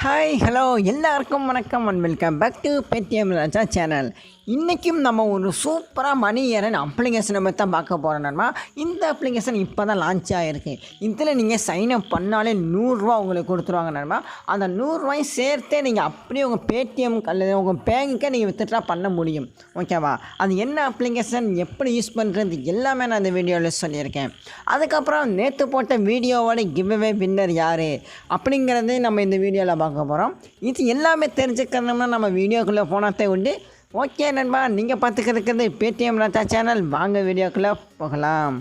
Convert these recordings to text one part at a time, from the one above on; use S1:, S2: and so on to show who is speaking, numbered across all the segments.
S1: Hi hello எல்லாருக்கும் வணக்கம் and welcome back to paytmraja channel. இன்றைக்கும் நம்ம ஒரு சூப்பராக மணி ஏர்ன் அப்ளிகேஷனை பற்றி தான் பார்க்க போகிறோம்னா, இந்த அப்ளிகேஷன் இப்போ தான் லான்ச் ஆகிருக்கு. இதில் நீங்கள் சைன் அப் பண்ணாலே 100 ரூபா உங்களுக்கு கொடுத்துருவாங்க நண்பா. அந்த 100 ரூபாயும் சேர்த்தே நீங்கள் அப்படியே உங்கள் பேடிஎம் அல்லது உங்கள் பேங்குக்கே நீங்கள் வித்ட்ரா பண்ண முடியும். ஓகேவா? அது என்ன அப்ளிகேஷன், எப்படி யூஸ் பண்ணுறது எல்லாமே நான் இந்த வீடியோவில் சொல்லியிருக்கேன். அதுக்கப்புறம் நேற்று போட்ட வீடியோவோட கிவ்அவே வின்னர் யார் அப்படிங்கிறதே நம்ம இந்த வீடியோவில் பார்க்க போகிறோம். இது எல்லாமே தெரிஞ்சுக்கணும்னா நம்ம வீடியோக்குள்ளே போனாத்தே உண்டு. ஓகே நண்பா, நீங்கள் பார்த்துக்கிறது paytmraja சேனல். வாங்க வீடியோக்குள்ளே போகலாம்.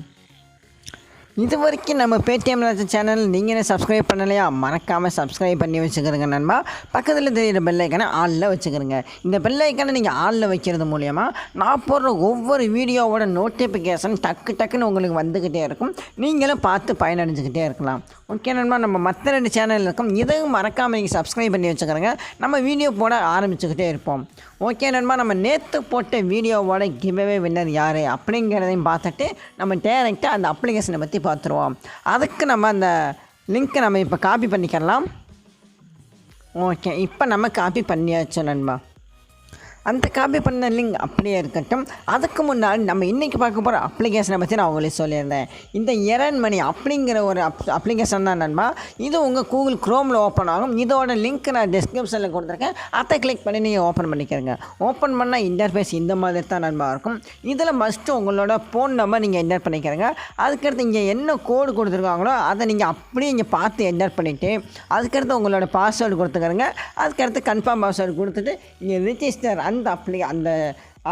S1: இது வரைக்கும் நம்ம paytmraja சேனல் நீங்கள் சப்ஸ்கிரைப் பண்ணலையா, மறக்காமல் சப்ஸ்கிரைப் பண்ணி வச்சுக்கிறங்க நண்பா. பக்கத்தில் தெரிகிற பெல் ஐக்கானை ஆளில் வச்சுக்கிறங்க. இந்த பெல் ஐக்கானை நீங்கள் ஆளில் வைக்கிறது மூலயமா நான் போடுற ஒவ்வொரு வீடியோவோட நோட்டிஃபிகேஷன் டக்குன்னு உங்களுக்கு வந்துக்கிட்டே இருக்கும். நீங்களும் பார்த்து பயனடைஞ்சிக்கிட்டே இருக்கலாம். ஓகே நண்பா, நம்ம மற்ற 2 சேனல் இருக்கும், இதையும் மறக்காமல் நீங்கள் சப்ஸ்கிரைப் பண்ணி வச்சுக்கிறங்க. நம்ம வீடியோ போட ஆரம்பிச்சுக்கிட்டே இருப்போம். ஓகே நண்பா, நம்ம நேற்று போட்ட வீடியோவோட கிவ்அவே வின்னர் யார் அப்படிங்கிறதையும் பார்த்துட்டு நம்ம டேரெக்டாக அந்த அப்ளிகேஷனை பற்றி பார்த்துருவோம். அதுக்கு நம்ம அந்த லிங்க்கை நம்ம இப்போ காப்பி பண்ணிக்கலாம். ஓகே, இப்போ நம்ம காப்பி பண்ணியாச்சு நண்பா. அந்த காப்பி பண்ண லிங்க் அப்படியே இருக்கட்டும். அதுக்கு முன்னாடி நம்ம இன்றைக்கி பார்க்க போகிற அப்ளிகேஷனை பற்றி நான் உங்களுக்கு சொல்லியிருந்தேன். இந்த எரன் மணி அப்படிங்கிற ஒரு அப்ளிகேஷன் தான் நண்பா. இது உங்கள் கூகுள் க்ரோமில் ஓப்பன் ஆகும். இதோட லிங்க் நான் டிஸ்கிரிப்ஷனில் கொடுத்துருக்கேன். அதை கிளிக் பண்ணி நீங்கள் ஓப்பன் பண்ணிக்கிறங்க. ஓப்பன் பண்ணால் இன்டர்ஃபேஸ் இந்த மாதிரி தான் நண்பா இருக்கும். இதில் ஃபஸ்ட்டு உங்களோட ஃபோன் நம்பர் நீங்கள் என்டர் பண்ணிக்கிறங்க. அதுக்கடுத்து இங்கே என்ன கோடு கொடுத்துருக்காங்களோ அதை நீங்கள் அப்படியே இங்கே பார்த்து என்டர் பண்ணிவிட்டு அதுக்கடுத்து உங்களோட பாஸ்வேர்டு கொடுத்துக்கிறங்க. அதுக்கடுத்து கன்ஃபார்ம் பாஸ்வேர்டு கொடுத்துட்டு இங்கே ரிஜிஸ்டர் அந்த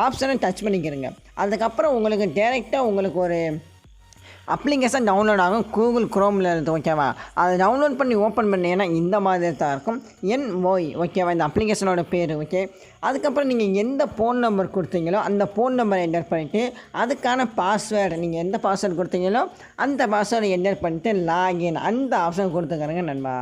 S1: ஆப்ஷனை டச் பண்ணிக்கிறங்க. அதுக்கப்புறம் உங்களுக்கு டேரெக்டாக உங்களுக்கு ஒரு அப்ளிகேஷன் டவுன்லோட் ஆகும் கூகுள் க்ரோமில் இருந்து. ஓகேவா? அதை டவுன்லோட் பண்ணி ஓப்பன் பண்ணிங்கன்னா இந்த மாதிரி தான் இருக்கும். என்ஓய் ஓகேவா, இந்த அப்ளிகேஷனோட பேர். ஓகே, அதுக்கப்புறம் நீங்கள் எந்த ஃபோன் நம்பர் கொடுத்தீங்களோ அந்த ஃபோன் நம்பரை என்டர் பண்ணிவிட்டு அதுக்கான பாஸ்வேர்டு நீங்கள் எந்த பாஸ்வேர்டு கொடுத்தீங்களோ அந்த பாஸ்வேர்டை என்டர் பண்ணிவிட்டு லாகின் அந்த ஆப்ஷன் கொடுத்துக்கிறங்க நண்பா.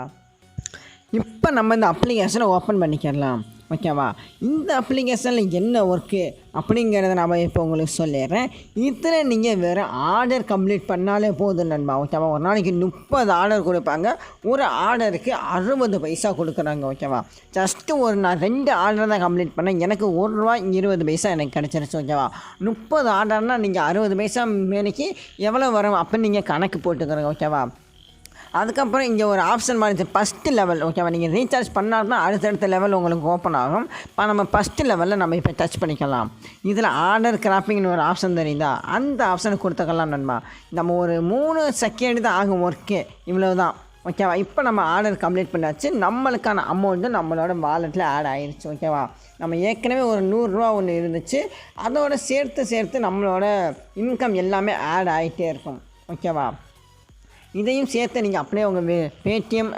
S1: இப்போ நம்ம இந்த அப்ளிகேஷனை ஓப்பன் பண்ணிக்கலாம். ஓகேவா? இந்த அப்ளிகேஷனில் என்ன ஒர்க்கு அப்படிங்கிறத நான் இப்போ உங்களுக்கு சொல்லிடுறேன். இதில் நீங்கள் வேறு ஆர்டர் கம்ப்ளீட் பண்ணாலே போதும் நண்பா. ஓகேவா? ஒரு நாளைக்கு 30 ஆர்டர் கொடுப்பாங்க. ஒரு ஆர்டருக்கு 60 பைசா கொடுக்குறாங்க. ஓகேவா? ஜஸ்ட்டு நான் 2 ஆர்டர் தான் கம்ப்ளீட் பண்ணேன். எனக்கு ₹1.20 எனக்கு கிடச்சிருச்சு. ஓகேவா? 30 ஆர்டர்னால் நீங்கள் 60 பைசா மேனிக்கு எவ்வளோ வரும் அப்படின்னு நீங்கள் கணக்கு போட்டுக்கிறங்க. ஓகேவா? அதுக்கப்புறம் இங்கே ஒரு ஆப்ஷன் மாதிரி ஃபஸ்ட்டு லெவல். ஓகேவா? நீங்கள் ரீசார்ஜ் பண்ணால் தான் அடுத்தடுத்த லெவல் உங்களுக்கு ஓப்பன் ஆகும். இப்போ நம்ம ஃபஸ்ட்டு லெவலில் நம்ம இப்போ டச் பண்ணிக்கலாம். இதில் ஆர்டர் கிராப்பிங்னு ஒரு ஆப்ஷன் தெரியுதா, அந்த ஆப்ஷனை கொடுத்துக்கலாம் நண்பா. நம்ம ஒரு 3 செகண்ட் தான் ஆகும் ஒர்க்கு, இவ்வளோ தான். ஓகேவா? இப்போ நம்ம ஆர்டர் கம்ப்ளீட் பண்ணாச்சு. நம்மளுக்கான அமௌண்ட்டு நம்மளோட வாலெட்டில் ஆட் ஆகிடுச்சு. ஓகேவா? நம்ம ஏற்கனவே ஒரு 100 ரூபா ஒன்று இருந்துச்சு, அதோட சேர்த்து நம்மளோட இன்கம் எல்லாமே ஆட் ஆகிட்டே இருக்கும். ஓகேவா? இதையும் சேர்த்து நீங்கள் அப்படியே உங்கள் பேடிஎம்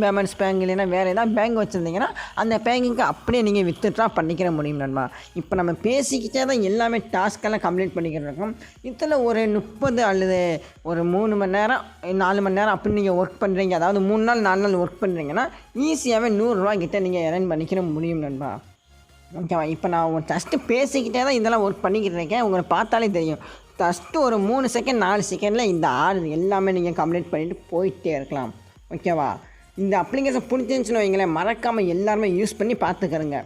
S1: பேமெண்ட்ஸ் பேங்க் இல்லைன்னா வேறு ஏதாவது பேங்க் வச்சுருந்தீங்கன்னா அந்த பேங்குக்கு அப்படியே நீங்கள் வித்ட்ரா பண்ணிக்கிற முடியும் நண்பா. இப்போ நம்ம பேசிக்கிட்டே தான் எல்லாமே டாஸ்க்கெல்லாம் கம்ப்ளீட் பண்ணிக்கிட்டு இருக்கோம். இதில் ஒரு 30 அல்லது ஒரு 3 மணி நேரம் 4 மணி நேரம் அப்படி நீங்கள் ஒர்க் பண்ணுறீங்க, அதாவது 3 நாள் 4 நாள் ஒர்க் பண்ணுறீங்கன்னா ஈஸியாகவே 100 ரூபா கிட்டே நீங்கள் எர்ன் பண்ணிக்கிற முடியும் நண்பா. ஓகேவா? இப்போ நான் ஜஸ்ட்டு பேசிக்கிட்டே தான் இதெல்லாம் ஒர்க் பண்ணிக்கிட்டு இருக்கேன். உங்களை பார்த்தாலே தெரியும். ஜஸ்ட்டு ஒரு 3 செகண்ட் 4 செகண்டில் இந்த ஆர்டர் எல்லாமே நீங்கள் கம்ப்ளீட் பண்ணிவிட்டு போயிட்டே இருக்கலாம். ஓகேவா? இந்த அப்ளிகேஷன் பிடிச்சிருந்துச்சுன்னு வைங்களேன், மறக்காமல் எல்லாருமே யூஸ் பண்ணி பார்த்துக்கிறங்க.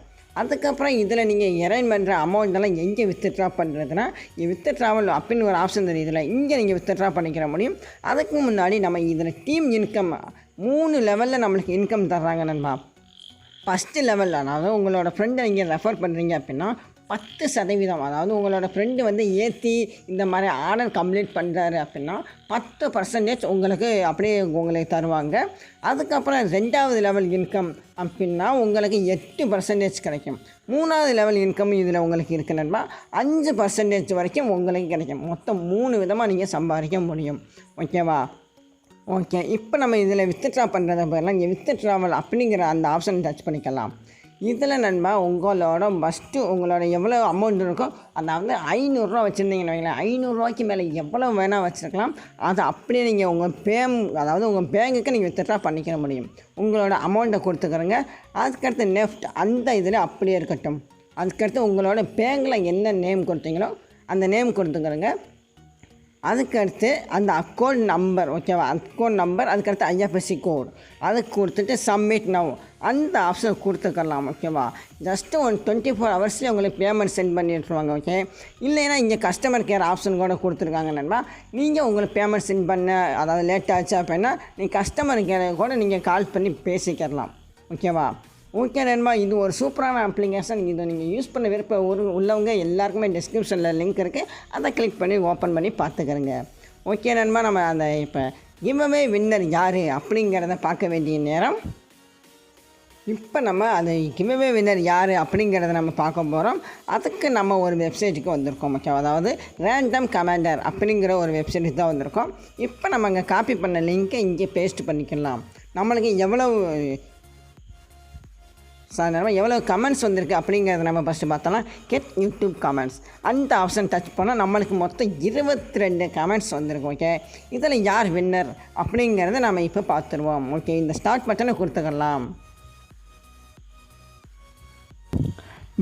S1: அதுக்கப்புறம் இதில் நீங்கள் எர்ன் பண்ணுற அமௌண்ட்டெல்லாம் எங்கே வித்ட்ரா பண்ணுறதுனா, வித்ட்ராவல் அப்படின்னு ஒரு ஆப்ஷன் தெரியுதுல, இங்கே நீங்கள் வித்ட்ரா பண்ணிக்கிற முடியும். அதுக்கு முன்னாடி நம்ம இதில் டீம் இன்கம் 3 லெவலில் நம்மளுக்கு இன்கம் தர்றாங்க நண்பா. ஃபஸ்ட்டு லெவலில், அதாவது உங்களோட ஃப்ரெண்டை நீங்கள் ரெஃபர் பண்ணுறீங்க அப்படின்னா 10%, அதாவது உங்களோட ஃப்ரெண்டு வந்து ஏற்றி இந்த மாதிரி ஆர்டர் கம்ப்ளீட் பண்ணுறாரு அப்படின்னா 10% உங்களுக்கு அப்படியே உங்களுக்கு தருவாங்க. அதுக்கப்புறம் 2வது லெவல் இன்கம் அப்படின்னா உங்களுக்கு 8% கிடைக்கும். 3வது லெவல் இன்கம் இதில் உங்களுக்கு இருக்கு நண்பா, 5% வரைக்கும் உங்களுக்கு கிடைக்கும். மொத்தம் 3 விதமாக நீங்கள் சம்பாதிக்க முடியும். ஓகேவா? ஓகே, இப்போ நம்ம இதில் வித்ட்ரா பண்ணுறத போயெல்லாம் இங்கே வித்ட்ராவல் அப்படிங்கிற அந்த ஆப்ஷன் டச் பண்ணிக்கலாம். இதில் நண்பா உங்களோட ஃபஸ்ட்டு உங்களோட எவ்வளோ அமௌண்ட் இருக்கோ, அதாவது 500 ரூபா வச்சுருந்தீங்கன்னு வைங்களேன், 500 ரூபாய்க்கு மேலே எவ்வளோ வேணால் வச்சுருக்கலாம். அதை அப்படியே நீங்கள் அதாவது உங்கள் பேங்குக்கு நீங்கள் வித்ட்ரா பண்ணிக்க முடியும். உங்களோட அமௌண்ட்டை கொடுத்துக்கிறங்க. அதுக்கடுத்து நெஃப்ட் அந்த இதில் அப்படியே இருக்கட்டும். அதுக்கடுத்து உங்களோட பேங்கில் என்ன நேம் கொடுத்தீங்களோ அந்த நேம் கொடுத்துக்கிறங்க. அதுக்கடுத்து அந்த அக்கௌண்ட் நம்பர், ஓகேவா, அக்கௌண்ட் நம்பர், அதுக்கடுத்து ஐஎஃப்எஸ்சி கோட் அதை கொடுத்துட்டு சப்மிட் நவ் அந்த ஆப்ஷன் கொடுத்துக்கலாம். ஓகேவா, ஜஸ்ட்டு 24 ஹவர்ஸ்லேயே உங்களுக்கு பேமெண்ட் சென்ட் பண்ணிட்டுருவாங்க. ஓகே, இல்லைன்னா இங்கே கஸ்டமர் கேர் ஆப்ஷன் கூட கொடுத்துருக்காங்க நண்பா. நீங்கள் உங்களுக்கு பேமெண்ட் சென்ட் பண்ண அதாவது லேட் ஆச்சு அப்படின்னா நீங்கள் கஸ்டமர் கேர் கூட நீங்கள் கால் பண்ணி பேசிக்கலாம். ஓகேவா, ஓகே நண்பா, இது ஒரு சூப்பரான அப்ளிகேஷன். இதை நீங்கள் யூஸ் பண்ண விருப்பம் உள்ளவங்க எல்லாருக்குமே டிஸ்கிரிப்ஷனில் லிங்க் இருக்குது, அதை கிளிக் பண்ணி ஓப்பன் பண்ணி பார்த்துக்கிறங்க. ஓகே நண்பா, நம்ம அந்த இப்போ கிவ்அவே வின்னர் யார் அப்படிங்கிறத பார்க்க வேண்டிய நேரம். இப்போ நம்ம அந்த கிவ்அவே வின்னர் யார் அப்படிங்கிறத நம்ம பார்க்க போகிறோம். அதுக்கு நம்ம ஒரு வெப்சைட்டுக்கு வந்திருக்கோம். ஓகே, அதாவது ரேண்டம் கமாண்டர் அப்படிங்கிற ஒரு வெப்சைட்டுக்கு தான் வந்திருக்கோம். இப்போ நம்ம அங்கே காப்பி பண்ண லிங்க்கை இங்கே பேஸ்ட் பண்ணிக்கலாம். நம்மளுக்கு எவ்வளோ கமெண்ட்ஸ் வந்திருக்கு அப்படிங்கிறத நம்ம ஃபஸ்ட்டு பார்த்தோம்னா கெட் யூடியூப் கமெண்ட்ஸ் அந்த ஆப்ஷன் டச் பண்ணால் நம்மளுக்கு மொத்தம் 22 கமெண்ட்ஸ் வந்திருக்கும். ஓகே, இதில் யார் வின்னர் அப்படிங்கிறத நம்ம இப்போ பார்த்துருவோம். ஓகே, இந்த ஸ்டார்ட் பட்டனை கொடுத்துக்கலாம்.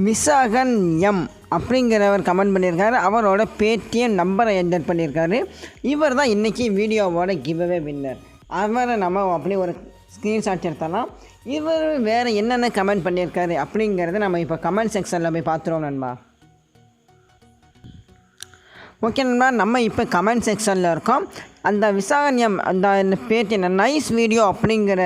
S1: விசாகன் எம் அப்படிங்கிறவர் கமெண்ட் பண்ணியிருக்காரு. அவரோட பேடிஎம் நம்பரை என்டர் பண்ணியிருக்காரு. இவர் தான் இன்றைக்கி வீடியோவோட கிவ்அவே வின்னர். அவரை நம்ம அப்படி ஒரு ஸ்க்ரீன்ஷாட் எடுத்தலாம். இவர் வேறு என்னென்ன கமெண்ட் பண்ணியிருக்காரு அப்படிங்கிறத நம்ம இப்போ கமெண்ட் செக்ஷனில் போய் பார்த்துருவோம் நண்பா. ஓகே நண்பா, நம்ம இப்போ கமெண்ட் செக்ஷனில் இருக்கோம். அந்த விசாகன்யம் அந்த பேடிஎம் நைஸ் வீடியோ அப்படிங்கிற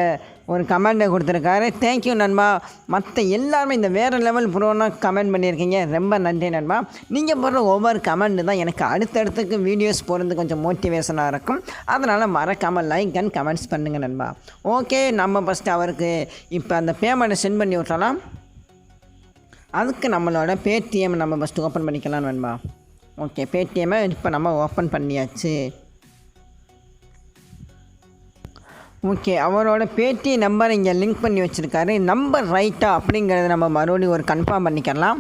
S1: ஒரு கமெண்ட்டை கொடுத்துருக்காரு. தேங்க்யூ நண்பா. மற்ற எல்லாருமே இந்த வேறு லெவல் ப்ரோனா கமெண்ட் பண்ணியிருக்கீங்க, ரொம்ப நன்றி நண்பா. நீங்கள் போடுற ஒவ்வொரு கமெண்ட் தான் எனக்கு அடுத்தடுத்துக்கு வீடியோஸ் போகிறது கொஞ்சம் மோட்டிவேஷனாக இருக்கும். அதனால் மறக்காமல் லைக் அண்ட் கமெண்ட்ஸ் பண்ணுங்கள் நண்பா. ஓகே, நம்ம ஃபஸ்ட்டு அவருக்கு இப்போ அந்த பேமெண்ட்டை சென்ட் பண்ணி விட்டலாம். அதுக்கு நம்மளோட பேடிஎம் நம்ம ஃபஸ்ட்டு ஓப்பன் பண்ணிக்கலாம் நண்பா. ஓகே, பேடிஎம்மை இப்போ நம்ம ஓப்பன் பண்ணியாச்சு. ஓகே, அவரோட பேடி நம்பர் இங்கே லிங்க் பண்ணி வச்சுருக்காரு. நம்பர் ரைட்டா அப்படிங்கிறத நம்ம மறுபடியும் ஒரு கன்ஃபார்ம் பண்ணிக்கலாம்.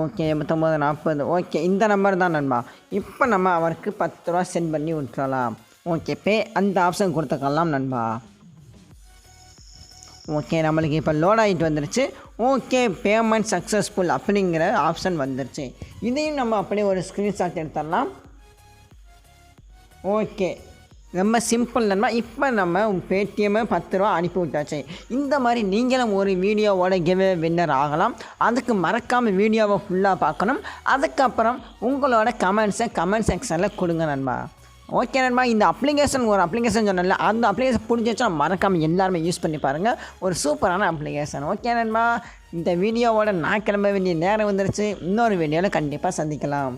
S1: ஓகே, 8940. ஓகே, இந்த நம்பர் தான் நண்பா. இப்போ நம்ம அவருக்கு 10 ரூபா சென்ட் பண்ணி விட்டுறலாம். ஓகே, அந்த ஆப்ஷன் கொடுத்துக்கலாம் நண்பா. ஓகே, நம்மளுக்கு இப்போ லோட் ஆகிட்டு வந்துருச்சு. ஓகே, பேமெண்ட் சக்ஸஸ்ஃபுல் அப்படிங்கிற ஆப்ஷன் வந்துருச்சு. இதையும் நம்ம அப்படியே ஒரு ஸ்க்ரீன்ஷாட் எடுத்துடலாம். ஓகே, ரொம்ப சிம்பிள் நண்பா. இப்போ நம்ம பேடிஎம்மை 10 ரூபா அனுப்பி விட்டாச்சு. இந்த மாதிரி நீங்களும் ஒரு வீடியோவோட கிவ்அவே வின்னர் ஆகலாம். அதுக்கு மறக்காமல் வீடியோவை ஃபுல்லாக பார்க்கணும். அதுக்கப்புறம் உங்களோட கமெண்ட்ஸை கமெண்ட் செக்ஷனில் கொடுங்க நண்பா. ஓகே நண்பா, இந்த ஒரு அப்ளிகேஷன் சொன்னல, அந்த அப்ளிகேஷன் பிடிச்சிச்சா மறக்காமல் எல்லாருமே யூஸ் பண்ணி பாருங்கள். ஒரு சூப்பரான அப்ளிகேஷன். ஓகே நண்பா, இந்த வீடியோவோட நான் கிளம்ப வேண்டிய நேரம் வந்துருச்சு. இன்னொரு வீடியோவில் கண்டிப்பாக சந்திக்கலாம்.